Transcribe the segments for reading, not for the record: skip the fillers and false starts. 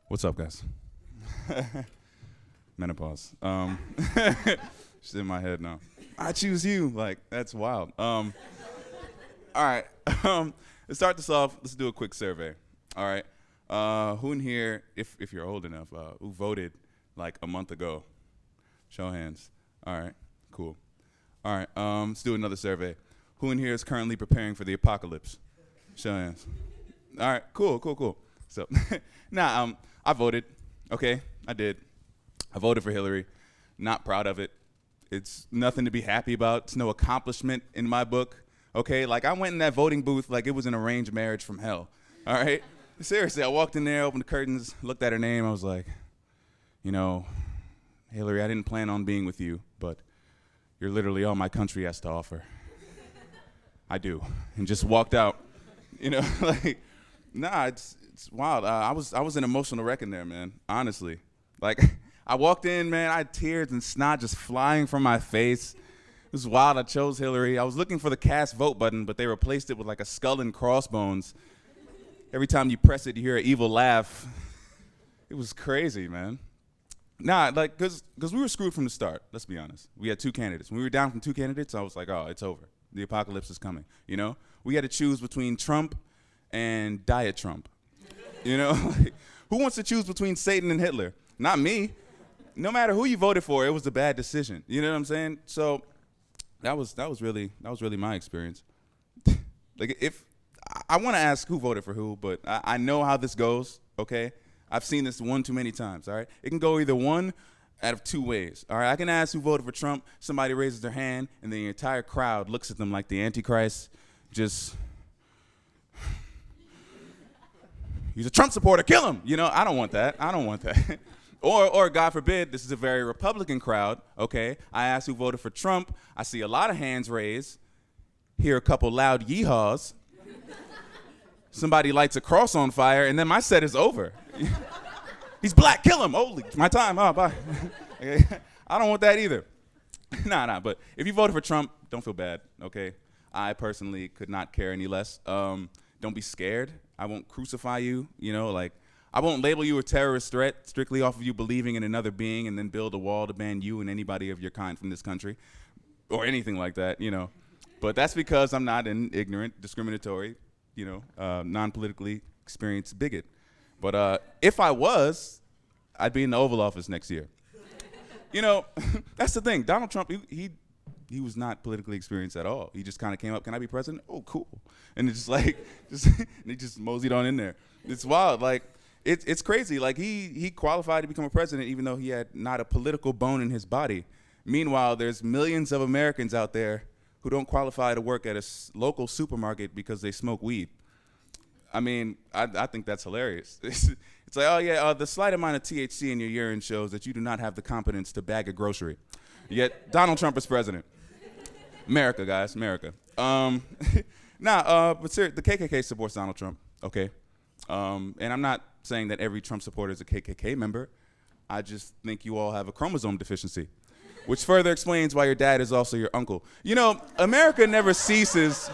What's up, guys? Menopause. Just in my head now. I choose you. Like, that's wild. All right. Let's start this off. Let's do a quick survey. All right. Who in here, if you're old enough, who voted like a month ago? Show of hands. All right. Cool. All right. Let's do another survey. Who in here is currently preparing for the apocalypse? Show of hands. All right. Cool. So, I voted. Okay, I did. I voted for Hillary. Not proud of it. It's nothing to be happy about. It's no accomplishment in my book. Okay, like I went in that voting booth like it was an arranged marriage from hell. All right, seriously, I walked in there, opened the curtains, looked at her name. I was like, you know, Hillary, I didn't plan on being with you, but you're literally all my country has to offer. I do, and just walked out. You know, like, nah, it's wild. I was an emotional wreck in there, man. Honestly, like I walked in, man. I had tears and snot just flying from my face. It was wild. I chose Hillary. I was looking for the cast vote button, but they replaced it with like a skull and crossbones. Every time you press it, you hear an evil laugh. It was crazy, man. Nah, like, cause we were screwed from the start. Let's be honest. We had two candidates. When we were down from two candidates, I was like, oh, it's over. The apocalypse is coming. You know, we had to choose between Trump and Diet Trump. You know, who wants to choose between Satan and Hitler? Not me. No matter who you voted for, it was a bad decision. You know what I'm saying? So that was really my experience. Like, if I want to ask who voted for who, but I know how this goes. Okay, I've seen this one too many times. All right, it can go either one out of two ways. All right, I can ask who voted for Trump. Somebody raises their hand, and the entire crowd looks at them like the Antichrist. Just, he's a Trump supporter, kill him. You know, I don't want that. Or God forbid, this is a very Republican crowd, okay? I ask who voted for Trump. I see a lot of hands raised, hear a couple loud yeehaws. Somebody lights a cross on fire, and then my set is over. He's black, kill him. Holy, my time, oh, bye. I don't want that either. Nah, but if you voted for Trump, don't feel bad, okay? I personally could not care any less. Don't be scared. I won't crucify you, you know, like, I won't label you a terrorist threat strictly off of you believing in another being and then build a wall to ban you and anybody of your kind from this country or anything like that, you know. But that's because I'm not an ignorant, discriminatory, you know, non-politically experienced bigot. But if I was, I'd be in the Oval Office next year. You know, that's the thing. Donald Trump, he was not politically experienced at all. He just kind of came up, can I be president? Oh, cool. And it's just like, and he just moseyed on in there. It's wild. Like, it's crazy. Like, he qualified to become a president even though he had not a political bone in his body. Meanwhile, there's millions of Americans out there who don't qualify to work at a local supermarket because they smoke weed. I mean, I think that's hilarious. It's like, oh yeah, the slight amount of THC in your urine shows that you do not have the competence to bag a grocery. Yet Donald Trump is president. America, guys, America. But seriously, the KKK supports Donald Trump, okay? And I'm not saying that every Trump supporter is a KKK member. I just think you all have a chromosome deficiency, which further explains why your dad is also your uncle. You know, America never ceases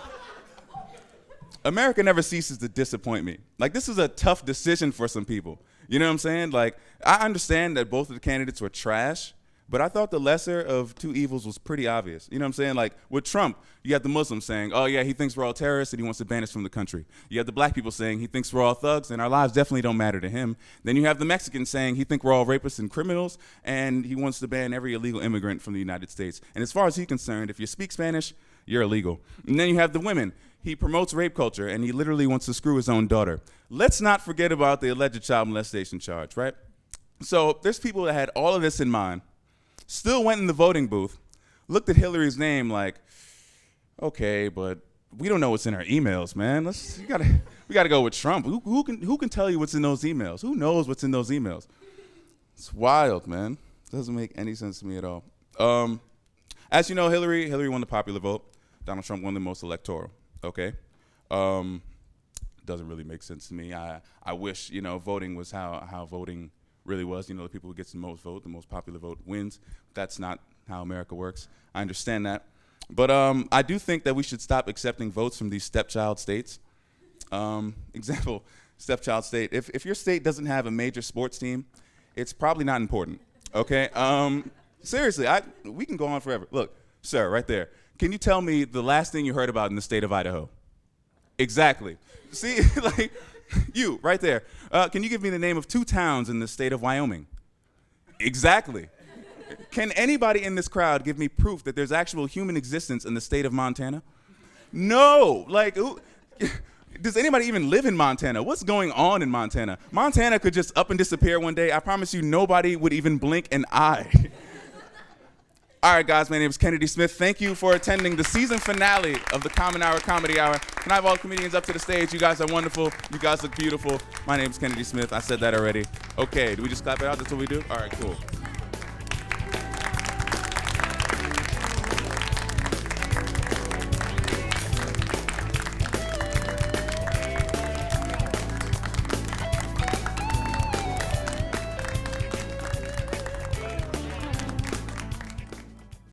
to disappoint me. Like, this is a tough decision for some people. You know what I'm saying? Like, I understand that both of the candidates were trash, but I thought the lesser of two evils was pretty obvious. You know what I'm saying? Like, with Trump, you have the Muslims saying, oh yeah, he thinks we're all terrorists and he wants to ban us from the country. You have the black people saying he thinks we're all thugs and our lives definitely don't matter to him. Then you have the Mexicans saying he thinks we're all rapists and criminals and he wants to ban every illegal immigrant from the United States. And as far as he's concerned, if you speak Spanish, you're illegal. And then you have the women. He promotes rape culture and he literally wants to screw his own daughter. Let's not forget about the alleged child molestation charge, right? So there's people that had all of this in mind, still went in the voting booth, looked at Hillary's name like, okay, but we don't know what's in her emails, man. We gotta go with Trump. Who can tell you what's in those emails? Who knows what's in those emails? It's wild, man. Doesn't make any sense to me at all. As you know, Hillary won the popular vote. Donald Trump won the most electoral. Okay, doesn't really make sense to me. I wish, you know, voting was how voting really was. You know, the people who gets the most vote, the most popular vote wins. That's not how America works. I understand that. But I do think that we should stop accepting votes from these stepchild states. Example, Stepchild state. If your state doesn't have a major sports team, it's probably not important, okay? Seriously, we can go on forever. Look, sir, right there. Can you tell me the last thing you heard about in the state of Idaho? Exactly. See, like, you, right there. Can you give me the name of 2 towns in the state of Wyoming? Exactly. Can anybody in this crowd give me proof that there's actual human existence in the state of Montana? No. Like, does anybody even live in Montana? What's going on in Montana? Montana could just up and disappear one day. I promise you nobody would even blink an eye. All right, guys, my name is Kennedy Smith. Thank you for attending the season finale of the Common Hour Comedy Hour. Can I have all the comedians up to the stage? You guys are wonderful. You guys look beautiful. My name is Kennedy Smith. I said that already. Okay, do we just clap it out? That's what we do? All right, cool.